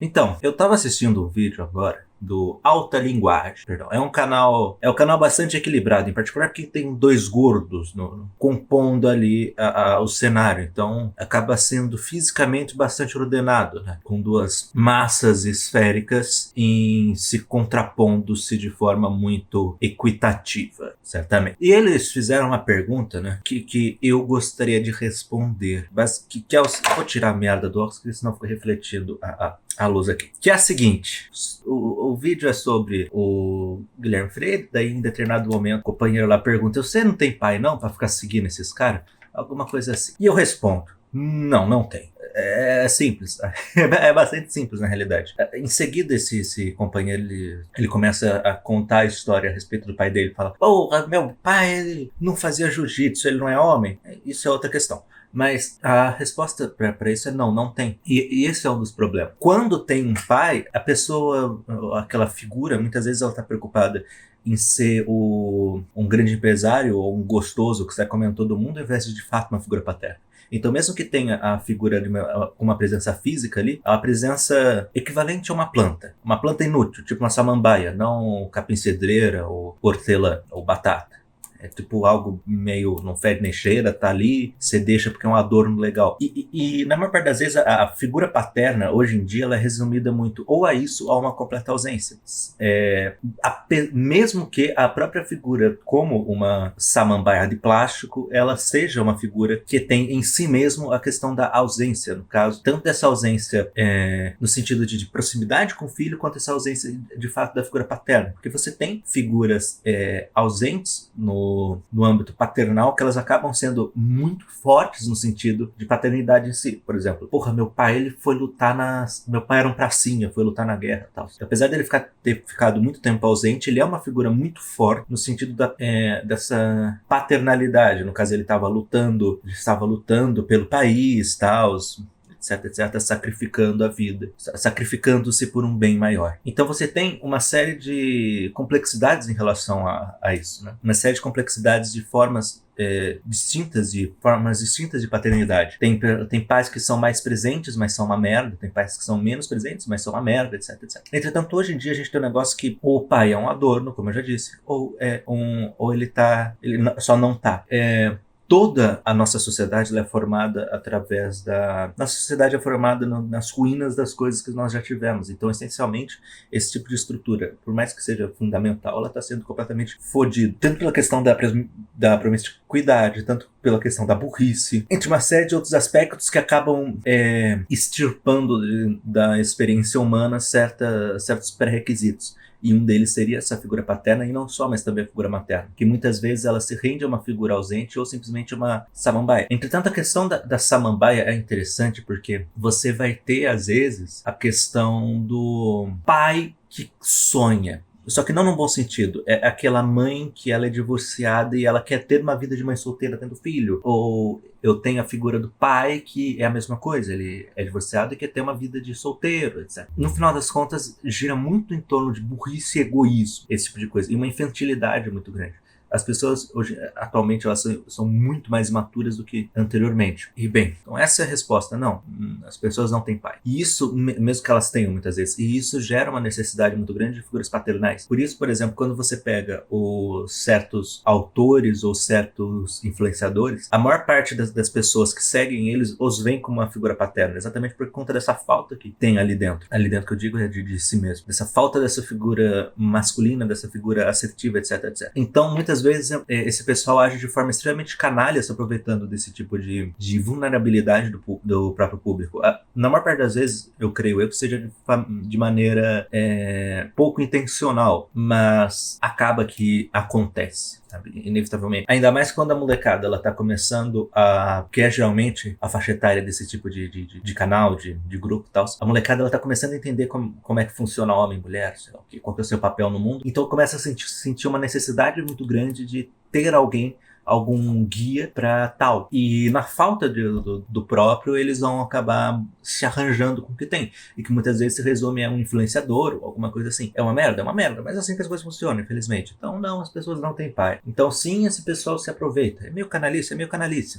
Então, eu tava assistindo um vídeo agora do Alta Linguagem, perdão. É um canal bastante equilibrado, em particular porque tem dois gordos compondo ali o cenário. Então, acaba sendo fisicamente bastante ordenado, né? Com duas massas esféricas se contrapondo-se de forma muito equitativa, certamente. E eles fizeram uma pergunta, né? Que eu gostaria de responder. Mas que é vou tirar a merda do óculos, porque senão fica refletindo a luz aqui. Que é a seguinte: o vídeo é sobre o Guilherme Freire, daí em determinado momento o companheiro lá pergunta: você não tem pai não pra ficar seguindo esses caras? Alguma coisa assim. E eu respondo: não, não tem. É simples. É bastante simples na realidade. Em seguida, esse companheiro ele começa a contar a história a respeito do pai dele. Fala: porra, meu pai ele não fazia jiu-jitsu, ele não é homem. Isso é outra questão. Mas a resposta para isso é não, não tem. E esse é um dos problemas. Quando tem um pai, a pessoa, aquela figura, muitas vezes ela está preocupada em ser um grande empresário ou um gostoso que sai comendo todo mundo, ao invés de fato uma figura paterna. Então, mesmo que tenha a figura com uma presença física ali, é uma presença equivalente a uma planta inútil, tipo uma samambaia, não capim-cidreira ou hortelã ou batata. É tipo algo meio não fede nem cheira, tá ali, você deixa porque é um adorno legal. E na maior parte das vezes a figura paterna, hoje em dia, ela é resumida muito ou a isso ou a uma completa ausência. Mesmo que a própria figura, como uma samambaia de plástico, ela seja uma figura que tem em si mesmo a questão da ausência, no caso, tanto dessa ausência no sentido de proximidade com o filho, quanto essa ausência de fato da figura paterna. Porque você tem figuras ausentes no âmbito paternal, que elas acabam sendo muito fortes no sentido de paternidade em si. Por exemplo, porra, meu pai ele foi lutar meu pai era um pracinha, foi lutar na guerra e tal. Apesar dele ter ficado muito tempo ausente, ele é uma figura muito forte no sentido dessa paternalidade. No caso, ele estava lutando pelo país, tal, etc, etc, sacrificando a vida, sacrificando-se por um bem maior. Então você tem uma série de complexidades em relação a isso, né? Uma série de complexidades de formas distintas de paternidade. Tem pais que são mais presentes, mas são uma merda. Tem pais que são menos presentes, mas são uma merda, etc, etc. Entretanto, hoje em dia a gente tem um negócio que o pai é um adorno, como eu já disse, ou ele só não tá. Toda a nossa sociedade é formada através Nossa sociedade é formada nas ruínas das coisas que nós já tivemos. Então, essencialmente, esse tipo de estrutura, por mais que seja fundamental, ela está sendo completamente fodida. Tanto pela questão da promiscuidade, tanto pela questão da burrice, entre uma série de outros aspectos que acabam extirpando da experiência humana certos pré-requisitos. E um deles seria essa figura paterna, e não só, mas também a figura materna, que muitas vezes ela se rende a uma figura ausente ou simplesmente uma samambaia. Entretanto, a questão da samambaia é interessante porque você vai ter, às vezes, a questão do pai que sonha. Só que não num bom sentido. É aquela mãe que ela é divorciada e ela quer ter uma vida de mãe solteira tendo filho. Ou eu tenho a figura do pai que é a mesma coisa. Ele é divorciado e quer ter uma vida de solteiro, etc. No final das contas, gira muito em torno de burrice e egoísmo, esse tipo de coisa. E uma infantilidade muito grande. As pessoas, hoje, atualmente, elas são muito mais imaturas do que anteriormente. E bem, então essa é a resposta. Não, as pessoas não têm pai. E isso, mesmo que elas tenham muitas vezes, e isso gera uma necessidade muito grande de figuras paternais. Por isso, por exemplo, quando você pega certos autores ou certos influenciadores, a maior parte das pessoas que seguem eles os veem como uma figura paterna, exatamente por conta dessa falta que tem ali dentro. Ali dentro que eu digo é de si mesmo. Dessa falta dessa figura masculina, dessa figura assertiva, etc, etc. Então, muitas vezes esse pessoal age de forma extremamente canalha, se aproveitando desse tipo de vulnerabilidade do próprio público. Na maior parte das vezes, eu creio que seja de maneira pouco intencional, mas acaba que acontece, sabe? Inevitavelmente. Ainda mais quando a molecada ela tá começando que é geralmente a faixa etária desse tipo de canal, de grupo e tal. A molecada ela tá começando a entender como é que funciona homem e mulher, sei lá, qual que é o seu papel no mundo. Então começa a sentir uma necessidade muito grande de ter algum guia para tal. E na falta do próprio, eles vão acabar se arranjando com o que tem. E que muitas vezes se resume a um influenciador ou alguma coisa assim. É uma merda, mas é assim que as coisas funcionam, infelizmente. Então não, as pessoas não têm pai. Então sim, esse pessoal se aproveita. É meio canalice,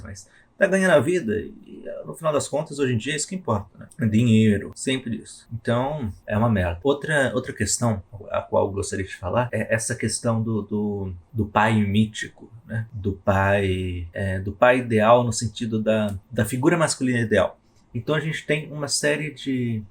mas tá ganhando a vida e no final das contas, hoje em dia, é isso que importa, né? Dinheiro, sempre isso. Então, é uma merda. Outra questão a qual eu gostaria de falar é essa questão do pai mítico, né? Do pai ideal no sentido da figura masculina ideal. Então a gente tem uma série de...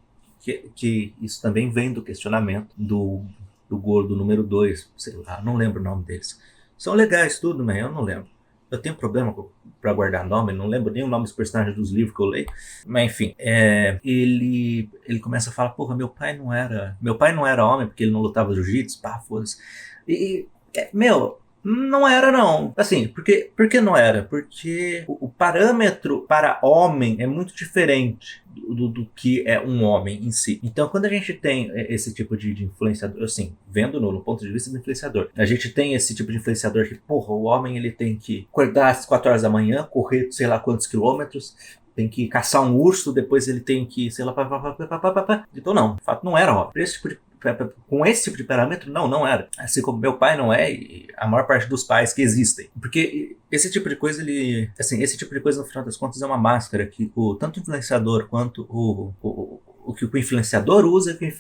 que isso também vem do questionamento do gordo número 2, sei lá, não lembro o nome deles. São legais tudo, mas eu não lembro. Eu tenho problema pra guardar nome, não lembro nem o nome dos personagens dos livros que eu leio. Mas enfim, ele começa a falar, porra, meu pai não era homem porque ele não lutava jiu-jitsu, pá, foda-se. Meu, não era não. Assim, por que não era? Porque o parâmetro para homem é muito diferente do que é um homem em si. Então, quando a gente tem esse tipo de influenciador, assim, vendo no ponto de vista do influenciador, a gente tem esse tipo de influenciador que, porra, o homem ele tem que acordar às 4 horas da manhã, correr sei lá quantos quilômetros, tem que caçar um urso, depois ele tem que, sei lá, Então não, de fato não era homem. Com esse tipo de parâmetro, não era. Assim como meu pai não é, e a maior parte dos pais que existem. Porque esse tipo de coisa, esse tipo de coisa, no final das contas, é uma máscara que tanto o influenciador quanto o que o influenciador usa, que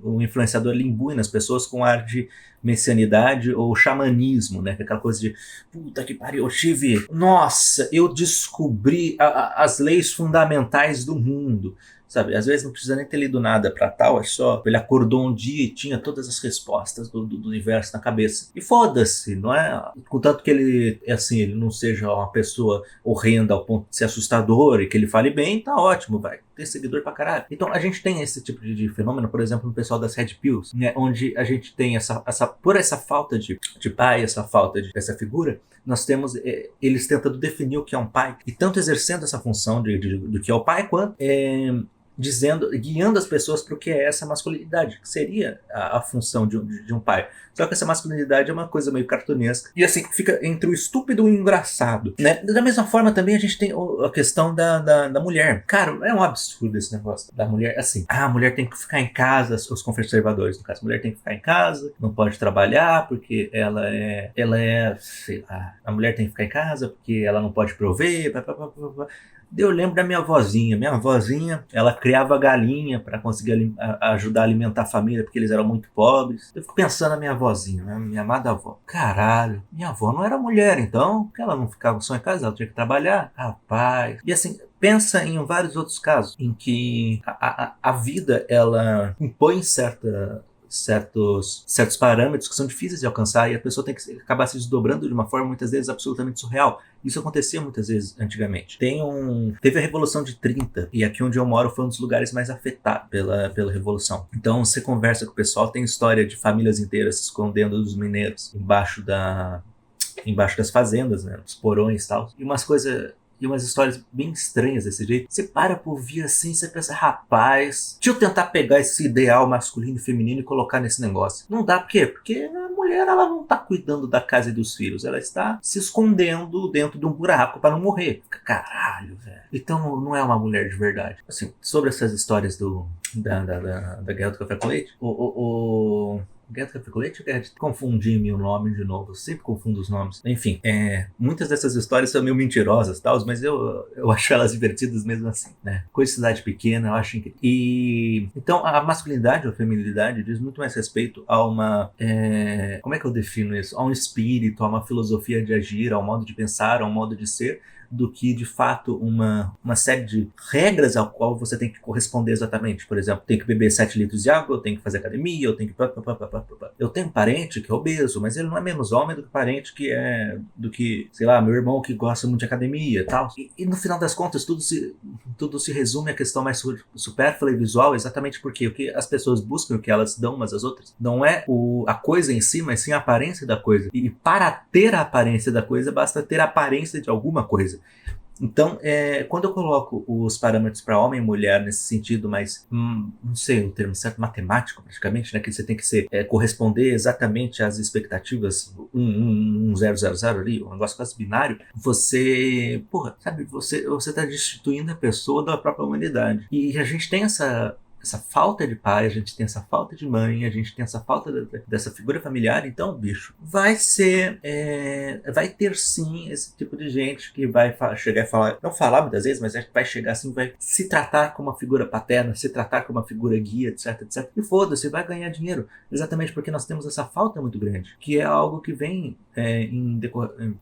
o influenciador ele imbui nas pessoas com ar de messianidade ou xamanismo, né? Aquela coisa de, puta que pariu, nossa, eu descobri as leis fundamentais do mundo. Sabe, às vezes não precisa nem ter lido nada pra tal, é só ele acordou um dia e tinha todas as respostas do universo na cabeça. E foda-se, não é? Contanto que ele, assim, ele não seja uma pessoa horrenda ao ponto de ser assustador e que ele fale bem, tá ótimo, vai ter seguidor pra caralho. Então a gente tem esse tipo de fenômeno, por exemplo, no pessoal das Red Pills, né, onde a gente tem por essa falta de pai, essa falta dessa figura, nós temos eles tentando definir o que é um pai, e tanto exercendo essa função do que é o pai, quanto guiando as pessoas para o que é essa masculinidade, que seria a função de um pai. Só que essa masculinidade é uma coisa meio cartunesca. E assim, fica entre o estúpido e o engraçado, né? Da mesma forma também a gente tem a questão da mulher. Cara, é um absurdo esse negócio da mulher. Assim, a mulher tem que ficar em casa, os conservadores, no caso, a mulher tem que ficar em casa, não pode trabalhar porque ela é, sei lá, a mulher tem que ficar em casa porque ela não pode prover, Eu lembro da minha avózinha. Minha avózinha, ela criava galinha para conseguir ajudar a alimentar a família, porque eles eram muito pobres. Eu fico pensando na minha avózinha, né? Minha amada avó. Caralho, minha avó não era mulher, então? Porque ela não ficava só em casa, ela tinha que trabalhar. Rapaz. E assim, pensa em vários outros casos em que a vida, ela impõe certos parâmetros que são difíceis de alcançar e a pessoa tem que acabar se desdobrando de uma forma muitas vezes absolutamente surreal. Isso acontecia muitas vezes antigamente. Teve a Revolução de 30 e aqui onde eu moro foi um dos lugares mais afetados pela Revolução. Então você conversa com o pessoal, tem história de famílias inteiras se escondendo dos mineiros embaixo das fazendas, né, dos porões e tal. E umas histórias bem estranhas desse jeito. Você para por ouvir assim, você pensa, rapaz, deixa eu tentar pegar esse ideal masculino e feminino e colocar nesse negócio. Não dá, por quê? Porque a mulher, ela não tá cuidando da casa e dos filhos, ela está se escondendo dentro de um buraco para não morrer. Caralho, velho. Então não é uma mulher de verdade. Assim, sobre essas histórias da Guerra do Café com Leite, Guerra do Café com Leite? Confundi o nome de novo, eu sempre confundo os nomes. Enfim, muitas dessas histórias são meio mentirosas, tal, mas eu acho elas divertidas mesmo assim, né? Coisa de cidade pequena, eu acho incrível. E então a masculinidade ou a feminilidade diz muito mais respeito a como é que eu defino isso? A um espírito, a uma filosofia de agir, a um modo de pensar, a um modo de ser, do que de fato uma série de regras ao qual você tem que corresponder exatamente. Por exemplo, tem que beber 7 litros de água, eu tenho que fazer academia, eu tenho que... Eu tenho um parente que é obeso, mas ele não é menos homem do que parente do que, sei lá, meu irmão que gosta muito de academia e tal. E no final das contas, tudo se resume à questão mais supérflua e visual, exatamente porque o que as pessoas buscam, o que elas dão umas às outras, não é a coisa em si, mas sim a aparência da coisa. E para ter a aparência da coisa, basta ter a aparência de alguma coisa. Então, quando eu coloco os parâmetros para homem e mulher nesse sentido mais, não sei o termo certo, matemático praticamente, né, que você tem que corresponder exatamente às expectativas 000 ali, um negócio quase binário, você tá destituindo a pessoa da própria humanidade. E a gente tem essa essa falta de pai, a gente tem essa falta de mãe, a gente tem essa falta dessa figura familiar. Então, bicho, vai ter sim esse tipo de gente que vai chegar e falar, não falar muitas vezes, mas vai chegar assim, vai se tratar como uma figura paterna, se tratar como uma figura guia, etc, etc. E foda-se, vai ganhar dinheiro. Exatamente porque nós temos essa falta muito grande, que é algo que vem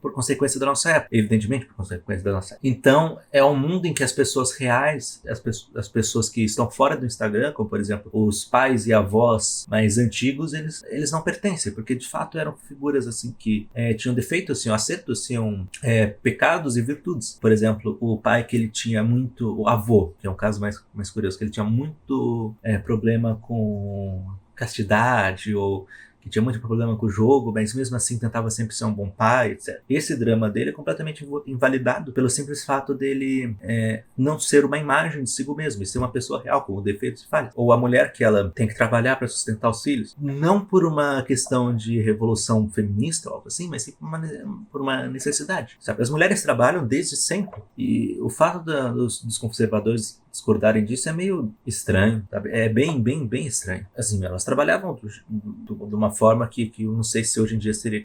por consequência da nossa época, evidentemente por consequência da nossa época. Então, é um mundo em que as pessoas reais, as pessoas que estão fora do Instagram, como por exemplo os pais e avós mais antigos, eles não pertencem, porque de fato eram figuras assim que tinham defeitos, tinham acertos, tinham pecados e virtudes. Por exemplo, o pai que ele tinha muito, o avô, que é um caso mais curioso, que ele tinha muito problema com castidade, ou que tinha muito problema com o jogo, mas mesmo assim tentava sempre ser um bom pai, etc. Esse drama dele é completamente invalidado pelo simples fato dele não ser uma imagem de si mesmo, e ser uma pessoa real, com defeitos e falhas. Ou a mulher que ela tem que trabalhar para sustentar os filhos, não por uma questão de revolução feminista ou algo assim, mas sim por uma necessidade, sabe? As mulheres trabalham desde sempre, e o fato dos conservadores discordarem disso é meio estranho, sabe? É bem estranho. Assim, elas trabalhavam de uma forma que eu não sei se hoje em dia seria...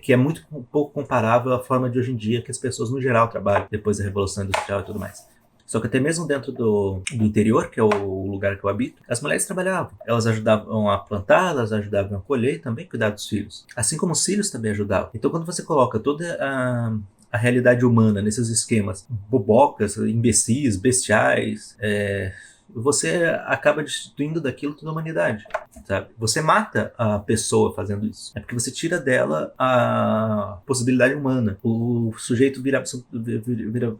que é muito pouco comparável à forma de hoje em dia que as pessoas no geral trabalham, depois da Revolução Industrial e tudo mais. Só que até mesmo dentro do interior, que é o lugar que eu habito, as mulheres trabalhavam. Elas ajudavam a plantar, elas ajudavam a colher e também cuidar dos filhos. Assim como os filhos também ajudavam. Então quando você coloca toda a realidade humana nesses esquemas bobocas, imbecis, bestiais, você acaba destituindo daquilo toda a humanidade, sabe? Você mata a pessoa fazendo isso. É porque você tira dela a possibilidade humana. O sujeito vira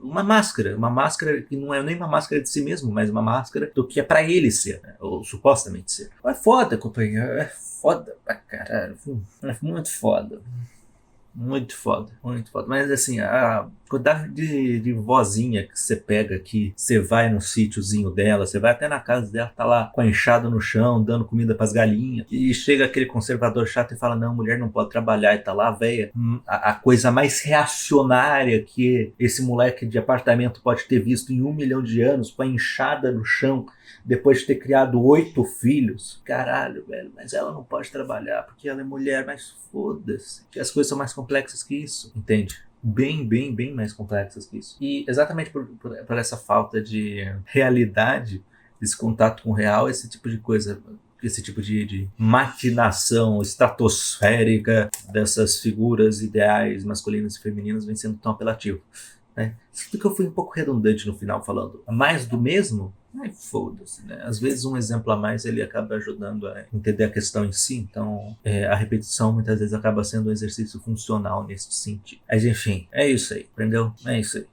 uma máscara que não é nem uma máscara de si mesmo, mas uma máscara do que é pra ele ser, né? Ou supostamente ser. É foda, companheiro. É foda pra caralho. É muito foda. Muito foda, muito foda. Mas assim, a quantidade de vozinha que você pega aqui, você vai no sítiozinho dela, você vai até na casa dela, tá lá com a enxada no chão, dando comida pras galinhas, e chega aquele conservador chato e fala, não, mulher não pode trabalhar, e tá lá a véia, a coisa mais reacionária que esse moleque de apartamento pode ter visto em 1 milhão de anos, com a enxada no chão, depois de ter criado 8 filhos. Caralho, velho, mas ela não pode trabalhar porque ela é mulher, mas foda-se. As coisas são mais complexas que isso, entende? Bem mais complexas que isso. E exatamente por essa falta de realidade, desse contato com o real, esse tipo de coisa, esse tipo de maquinação estratosférica dessas figuras ideais masculinas e femininas vem sendo tão apelativo, né? Isso que eu fui um pouco redundante no final falando mais do mesmo. Ai, foda-se, né? Às vezes um exemplo a mais ele acaba ajudando a entender a questão em si, então a repetição muitas vezes acaba sendo um exercício funcional nesse sentido. Mas enfim, é isso aí, entendeu? É isso aí.